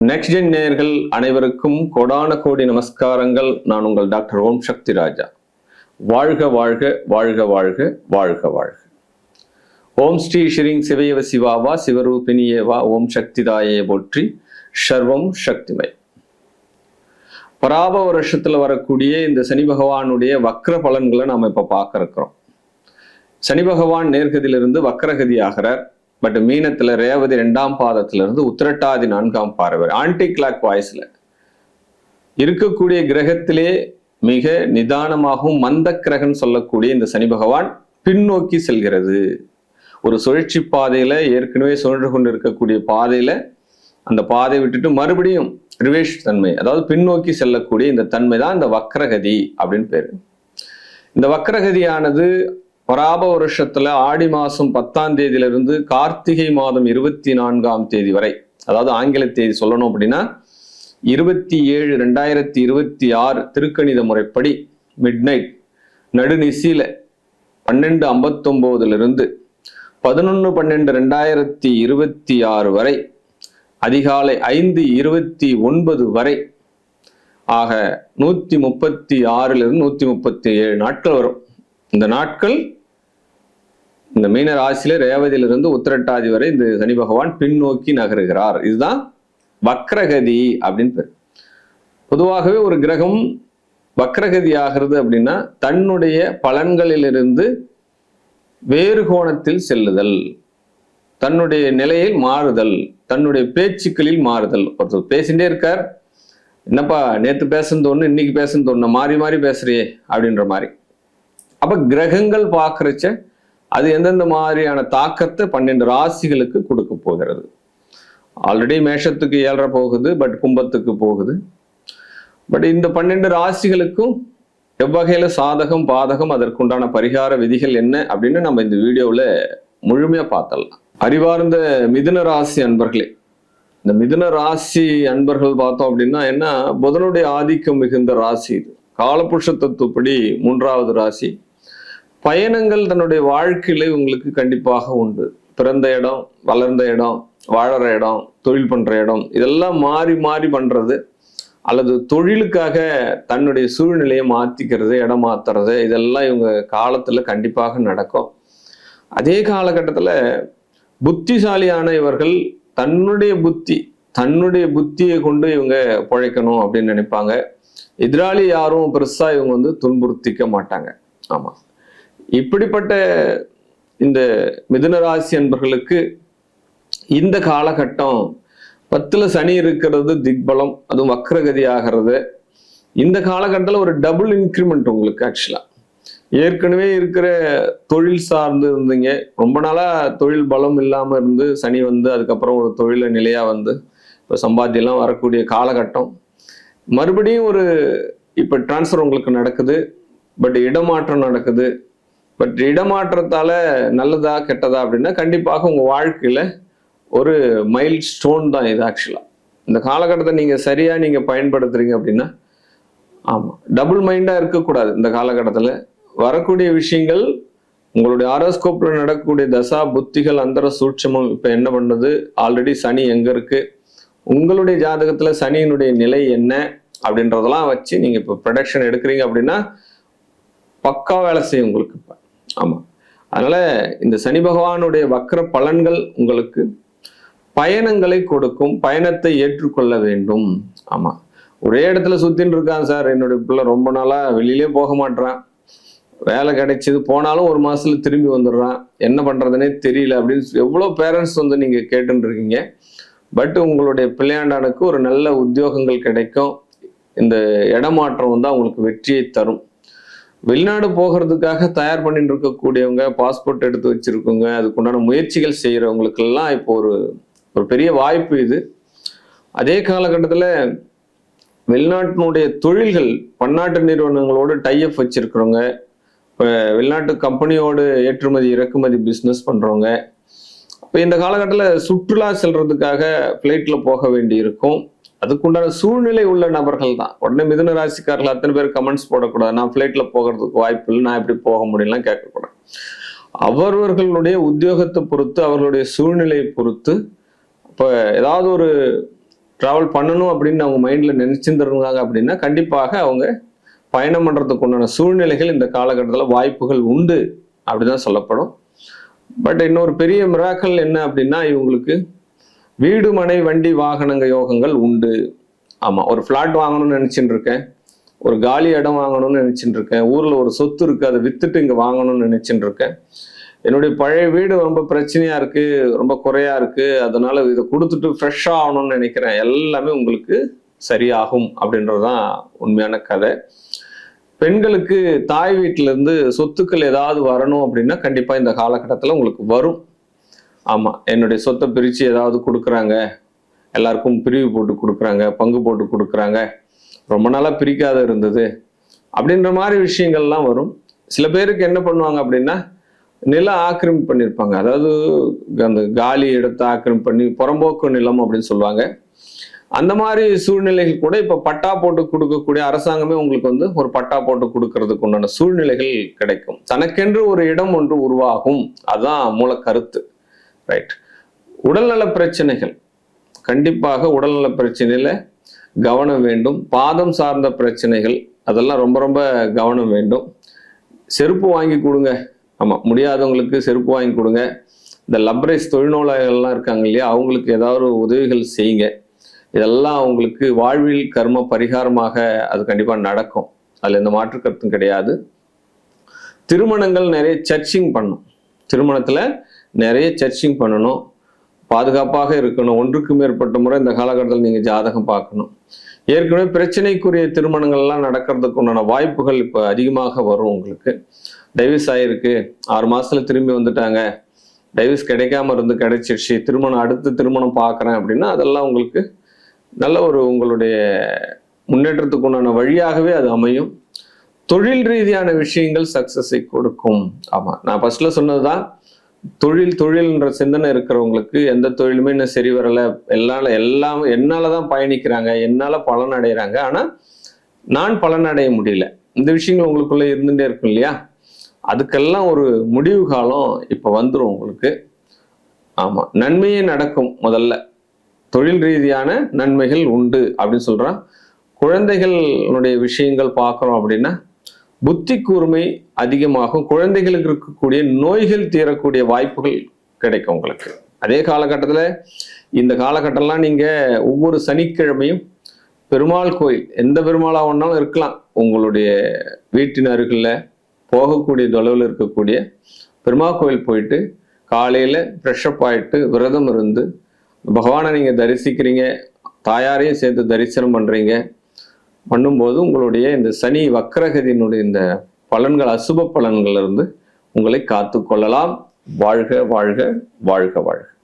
Next gen நேயர்கள் அனைவருக்கும் கோடான கோடி நமஸ்காரங்கள். நான் உங்கள் டாக்டர் ஓம் சக்தி ராஜா. வாழ்க வாழ்க வாழ்க வாழ்க வாழ்க வாழ்க. ஓம் ஸ்ரீ ஸ்ரீங் சிவயவ சிவாவா சிவரூபிணியேவா ஓம் சக்திதாயே போற்றி. சர்வம் சக்திமய். பராப வருஷத்துல வரக்கூடிய இந்த சனி பகவானுடைய வக்ர பலன்களை நாம இப்ப பார்க்க இருக்கிறோம். சனி பகவான் நேர்கதியிலிருந்து வக்ரகதி ஆகிறார். பட் மீனத்துல ரேவதி 2ஆம் பாதத்திலிருந்து உத்திரட்டாதி 4ஆம் பார்வை ஆன்டி கிளாக் வாய்ஸ்ல இருக்கக்கூடிய கிரகத்திலே மிக நிதானமாகவும் மந்த கிரகம் சொல்லக்கூடிய இந்த சனி பகவான் பின்னோக்கி செல்கிறது. ஒரு சுழற்சி பாதையில ஏற்கனவே சுழன்று கொண்டு இருக்கக்கூடிய பாதையில அந்த பாதையை விட்டுட்டு மறுபடியும் ரிவேஷ் தன்மை, அதாவது பின்னோக்கி செல்லக்கூடிய இந்த தன்மை தான் இந்த வக்ரகதி அப்படின்னு பேரு. இந்த வக்ரகதியானது பராப வருஷத்துல ஆடி மாசம் 10ஆம் தேதியிலிருந்து கார்த்திகை மாதம் 24ஆம் தேதி வரை, அதாவது ஆங்கில தேதி சொல்லணும் அப்படின்னா 27/2026 திருக்கணித முறைப்படி மிட்நைட் நடுநிசியில 12:59 11/12/2026 வரை அதிகாலை 5:29 வரை ஆக 136 137 நாட்கள் வரும். இந்த நாட்கள் இந்த மீன ராசியில ரேவதியிலிருந்து உத்திரட்டாதி வரை இந்த சனி பகவான் பின்னோக்கி நகருகிறார். இதுதான் வக்ரகதி அப்படின்னு பேர். பொதுவாகவே ஒரு கிரகம் வக்ரகதி ஆகிறது அப்படின்னா தன்னுடைய பலன்களிலிருந்து வேறு கோணத்தில் செல்லுதல், தன்னுடைய நிலையில் மாறுதல், தன்னுடைய பேச்சுக்களில் மாறுதல். ஒருத்தர் பேசிட்டே இருக்கார், என்னப்பா நேத்து பேசுனது ஒண்ணு இன்னைக்கு பேசுனது ஒண்ணு மாறி மாறி பேசுறியே அப்படின்ற மாதிரி. அப்ப கிரகங்கள் பார்க்கறச்ச அது எந்தெந்த மாதிரியான தாக்கத்தை 12 ராசிகளுக்கு கொடுக்க போகிறது. ஆல்ரெடி மேஷத்துக்கு 7.5 போகுது, பட் கும்பத்துக்கு போகுது. பட் இந்த 12 ராசிகளுக்கும் எவ்வகையில சாதகம் பாதகம், அதற்குண்டான பரிகார விதிகள் என்ன அப்படின்னு நம்ம இந்த வீடியோவில் முழுமையா பார்த்தலாம். அறிவார்ந்த மிதுன ராசி அன்பர்களே, இந்த மிதுன ராசி அன்பர்கள் பார்த்தோம் அப்படின்னா என்ன, புதனுடைய ஆதிக்கம் மிகுந்த ராசி இது. காலபுருஷ தத்துவப்படி 3வது ராசி. பயணங்கள் தன்னுடைய வாழ்க்கையில உங்களுக்கு கண்டிப்பாக உண்டு. பிறந்த இடம், வளர்ந்த இடம், வாழற இடம், தொழில் பண்ற இடம், இதெல்லாம் மாறி மாறி பண்றது, அல்லது தொழிலுக்காக தன்னுடைய சூழ்நிலையை மாத்திக்கிறது, இடம் மாத்துறது, இதெல்லாம் இவங்க காலத்துல கண்டிப்பாக நடக்கும். அதே காலகட்டத்துல புத்திசாலியான இவர்கள் தன்னுடைய புத்தியை கொண்டு இவங்க பிழைக்கணும் அப்படின்னு நினைப்பாங்க. எதிராளி யாரும் பெருசா இவங்க துன்புறுத்திக்க மாட்டாங்க. ஆமா, இப்படிப்பட்ட இந்த மிதுன ராசி அன்பர்களுக்கு இந்த காலகட்டம் 10ல் சனி இருக்கிறது திக்பலம், அதுவும் வக்ரகதி ஆகிறது. இந்த காலகட்டத்தில் ஒரு டபுள் இன்க்ரிமெண்ட் உங்களுக்கு. ஆக்சுவலா ஏற்கனவே இருக்கிற தொழில் சார்ந்து இருந்தீங்க, ரொம்ப நாளா தொழில் பலம் இல்லாம இருந்து சனி அதுக்கப்புறம் ஒரு தொழில நிலையா இப்போ சம்பாத்தியெல்லாம் வரக்கூடிய காலகட்டம். மறுபடியும் ஒரு இப்போ டிரான்ஸ்ஃபர் உங்களுக்கு நடக்குது, பட் இடமாற்றம் நடக்குது. பட் இடமாற்றத்தால நல்லதா கெட்டதா அப்படின்னா கண்டிப்பாக உங்க வாழ்க்கையில ஒரு மைல் ஸ்டோன் தான் இது. ஆக்சுவலா இந்த காலகட்டத்தை நீங்க சரியா நீங்க பயன்படுத்துறீங்க அப்படின்னா, ஆமா, டபுள் மைண்டா இருக்கக்கூடாது. இந்த காலகட்டத்துல வரக்கூடிய விஷயங்கள் உங்களுடைய ஆரோஸ்கோப்ல நடக்கக்கூடிய தசா புத்திகள் அந்தர சூட்சமம் இப்ப என்ன பண்ணுது, ஆல்ரெடி சனி எங்க இருக்கு, உங்களுடைய ஜாதகத்துல சனியினுடைய நிலை என்ன அப்படின்றதெல்லாம் வச்சு நீங்க இப்போ ப்ரொடக்ஷன் எடுக்கிறீங்க அப்படின்னா பக்கா வேலை செய்யும் உங்களுக்கு இப்ப. ஆமா, அதனால இந்த சனி பகவானுடைய வக்ர பலன்கள் உங்களுக்கு பயணங்களை கொடுக்கும். பயணத்தை ஏற்றுக்கொள்ள வேண்டும். ஆமா, ஒரே இடத்துல சுத்தின்னு இருக்கான் சார், என்னுடைய பிள்ளை ரொம்ப நாளா வெளியிலே போக மாட்டான், வேலை கிடைச்சது போனாலும் 1 மாசத்துல திரும்பி வந்துடுறான், என்ன பண்றதுன்னே தெரியல அப்படின்னு எவ்வளவு பேரண்ட்ஸ் நீங்க கேட்டுன்னு இருக்கீங்க. பட் உங்களுடைய பிள்ளையாண்டானுக்கு ஒரு நல்ல உத்தியோகங்கள் கிடைக்கும். இந்த இடமாற்றம் தான் உங்களுக்கு வெற்றியை தரும். வெளிநாடு போகிறதுக்காக தயார் பண்ணிட்டு இருக்கக்கூடியவங்க, பாஸ்போர்ட் எடுத்து வச்சிருக்கவங்க, அதுக்குண்டான முயற்சிகள் செய்யறவங்களுக்கு எல்லாம் இப்போ ஒரு பெரிய வாய்ப்பு இது. அதே காலகட்டத்தில் வெளிநாட்டினுடைய தொழில்கள், பன்னாட்டு நிறுவனங்களோடு டைஅப் வச்சிருக்கிறவங்க, இப்போ வெளிநாட்டு கம்பெனியோடு ஏற்றுமதி இறக்குமதி பிஸ்னஸ் பண்றவங்க, இப்போ இந்த காலகட்டத்தில் சுற்றுலா செல்றதுக்காக ஃப்ளைட்ல போக வேண்டி இருக்கும். அதுக்குண்டான சூழ்நிலை உள்ள நபர்கள் தான். உடனே மிதுன ராசிக்காரர்கள் அத்தனை பேர் கமெண்ட்ஸ் போடக்கூடாது, நான் ஃப்ளைட்ல போகிறதுக்கு வாய்ப்பு இல்லை, நான் எப்படி போக முடியலாம் கேட்கக்கூடாது. அவர்களுடைய உத்தியோகத்தை பொறுத்து, அவர்களுடைய சூழ்நிலையை பொறுத்து இப்போ ஏதாவது ஒரு ட்ராவல் பண்ணணும் அப்படின்னு அவங்க மைண்டில் நினைச்சிருந்துருந்தாங்க அப்படின்னா கண்டிப்பாக அவங்க பயணம் பண்ணுறதுக்கு உண்டான சூழ்நிலைகள் இந்த காலகட்டத்தில் வாய்ப்புகள் உண்டு அப்படிதான் சொல்லப்படும். பட் இன்னொரு பெரிய மிராக்கள் என்ன அப்படின்னா இவங்களுக்கு வீடு மனை வண்டி வாகனங்க யோகங்கள் உண்டு. ஆமாம், ஒரு ஃப்ளாட் வாங்கணும்னு நினச்சிட்டு இருக்கேன், ஒரு காலி இடம் வாங்கணும்னு நினச்சிட்டு இருக்கேன், ஊரில் ஒரு சொத்து இருக்குது அதை விற்றுட்டு இங்கே வாங்கணும்னு நினச்சிட்டு இருக்கேன், என்னுடைய பழைய வீடு ரொம்ப பிரச்சனையாக இருக்குது, ரொம்ப குறையாக இருக்குது, அதனால் இதை கொடுத்துட்டு ஃப்ரெஷ்ஷாக ஆகணும்னு நினைக்கிறேன், எல்லாமே உங்களுக்கு சரியாகும் அப்படின்றது தான் உண்மையான கதை. பெண்களுக்கு தாய் வீட்டிலேருந்து சொத்துக்கள் ஏதாவது வரணும் அப்படின்னா கண்டிப்பாக இந்த காலகட்டத்தில் உங்களுக்கு வரும். ஆமாம், என்னுடைய சொத்தை பிரித்து ஏதாவது கொடுக்குறாங்க, எல்லாருக்கும் பிரிவு போட்டு கொடுக்குறாங்க, பங்கு போட்டு கொடுக்குறாங்க, ரொம்ப நாளாக பிரிக்காத இருந்தது அப்படின்ற மாதிரி விஷயங்கள்லாம் வரும். சில பேருக்கு என்ன பண்ணுவாங்க அப்படின்னா நில ஆக்கிரமிப்பு பண்ணியிருப்பாங்க, அதாவது அந்த காலி இடத்தை ஆக்கிரமிப்பு பண்ணி புறம்போக்கு நிலம் அப்படின்னு சொல்லுவாங்க. அந்த மாதிரி சூழ்நிலைகள் கூட இப்போ பட்டா போட்டு கொடுக்கக்கூடிய அரசாங்கமே உங்களுக்கு ஒரு பட்டா போட்டு கொடுக்கறதுக்கு உண்டான சூழ்நிலைகள் கிடைக்கும். தனக்கென்று ஒரு இடம் ஒன்று உருவாகும், அதுதான் மூல கருத்து. ரைட். உடல்நல பிரச்சனைகள், கண்டிப்பாக உடல்நல பிரச்சனையில கவனம் வேண்டும். பாதம் சார்ந்த பிரச்சனைகள் அதெல்லாம் ரொம்ப ரொம்ப கவனம் வேண்டும். செருப்பு வாங்கி கொடுங்க, ஆமாம், முடியாதவங்களுக்கு செருப்பு வாங்கி கொடுங்க. இந்த லப்ரைஸ் தொழில்நோயாளர்கள்லாம் இருக்காங்க இல்லையா, அவங்களுக்கு ஏதாவது உதவிகள் செய்யுங்க. இதெல்லாம் அவங்களுக்கு வாழ்வில் கர்ம பரிகாரமாக அது கண்டிப்பாக நடக்கும், அதில் எந்த மாற்று கருத்தும் கிடையாது. திருமணங்கள் நிறைய சர்ச்சிங் பண்ணணும், திருமணத்தில் நிறைய சர்ச்சிங் பண்ணணும், பாதுகாப்பாக இருக்கணும். ஒன்றுக்கு மேற்பட்ட முறை இந்த காலகட்டத்தில் நீங்கள் ஜாதகம் பார்க்கணும். ஏற்கனவே பிரச்சனைக்குரிய திருமணங்கள்லாம் நடக்கிறதுக்கு உண்டான வாய்ப்புகள் இப்போ அதிகமாக வரும். உங்களுக்கு டைவர்ஸ் ஆகிருக்கு, 6 மாதத்தில் திரும்பி வந்துட்டாங்க, டைவர்ஸ் கிடைக்காம இருந்து கிடைச்சிருச்சு, அடுத்த திருமணம் பார்க்குறேன் அப்படின்னா அதெல்லாம் உங்களுக்கு நல்ல உங்களுடைய முன்னேற்றத்துக்கு உண்டான வழியாகவே அது அமையும். தொழில் ரீதியான விஷயங்கள் சக்சஸை கொடுக்கும். ஆமாம், நான் ஃபர்ஸ்ட்ல சொன்னதுதான், தொழில்ன்ற சிந்தனை இருக்கிறவங்களுக்கு எந்த தொழிலுமே இன்னும் சரி வரலை, எல்லாம் என்னால் தான் பயணிக்கிறாங்க, என்னால் பலன் அடைகிறாங்க, ஆனால் நான் பலன் அடைய முடியல, இந்த விஷயங்கள் உங்களுக்குள்ளே இருந்துகிட்டே இருக்கும் இல்லையா, அதுக்கெல்லாம் ஒரு முடிவு காலம் இப்போ வந்துடும் உங்களுக்கு. ஆமாம், நன்மையே நடக்கும். முதல்ல தொழில் ரீதியான நன்மைகள் உண்டு அப்படின்னு சொல்கிறான். குழந்தைகளுடைய விஷயங்கள் பார்க்குறோம் அப்படின்னா புத்தி கூர்மை அதிகமாகும். குழந்தைகளுக்கு இருக்கக்கூடிய நோய்கள் தீரக்கூடிய வாய்ப்புகள் கிடைக்கும் உங்களுக்கு. அதே காலகட்டத்தில் இந்த காலகட்டம்லாம் நீங்கள் ஒவ்வொரு சனிக்கிழமையும் பெருமாள் கோயில், எந்த பெருமாளாக ஒன்றாலும் இருக்கலாம், உங்களுடைய வீட்டின் அருகில் போகக்கூடிய தொலைவில் இருக்கக்கூடிய பெருமாள் கோயில் போயிட்டு காலையில் ஃப்ரெஷ்அப் ஆகிட்டு விரதம் இருந்து பகவானை நீங்கள் தரிசிக்கிறீங்க, தாயாரையும் சேர்த்து தரிசனம் பண்ணும்போது உங்களுடைய இந்த சனி வக்ரகதியினுடைய இந்த பலன்கள், அசுப பலன்கள் இருந்து உங்களை காத்து கொள்ளலாம். வாழ்க வாழ்க வாழ்க வாழ்க.